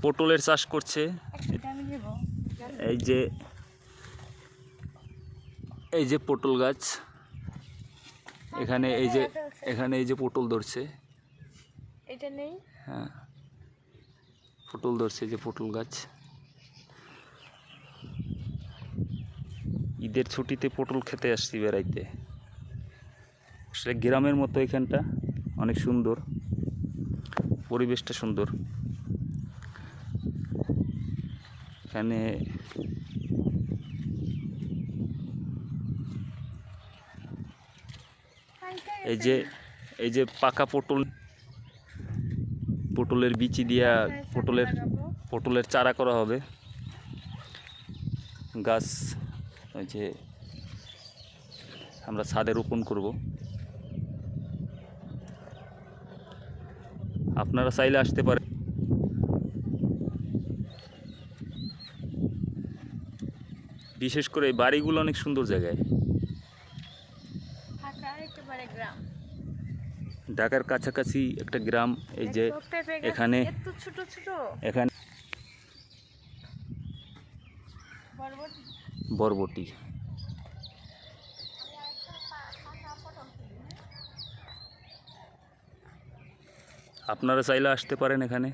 পটলের চাষ করছে। এই যে পটল গাছ, এখানে এই যে পটল ধরছে। এটা নেই। হ্যাঁ, পটল ধরছে, যে পটল গাছ। ঈদের ছুটিতে পটল খেতে আসছি বেড়াইতে। সে গ্রামের মতো এখানটা অনেক সুন্দর, পরিবেশটা সুন্দর। এখানে এই যে পাকা পটলের বিচি দিয়া পটলের চারা করা হবে। গাছ ওই যে আমরা ছাদে রোপণ করব। আপনারা চাইলে আসতে পারেন। বিশেষ করে এই বাড়িগুলো অনেক সুন্দর জায়গায়। ঢাকার কাছাকাছি একটা গ্রাম। এই যে এখানে বরবটি। আপনারা চাইলে আসতে পারেন এখানে।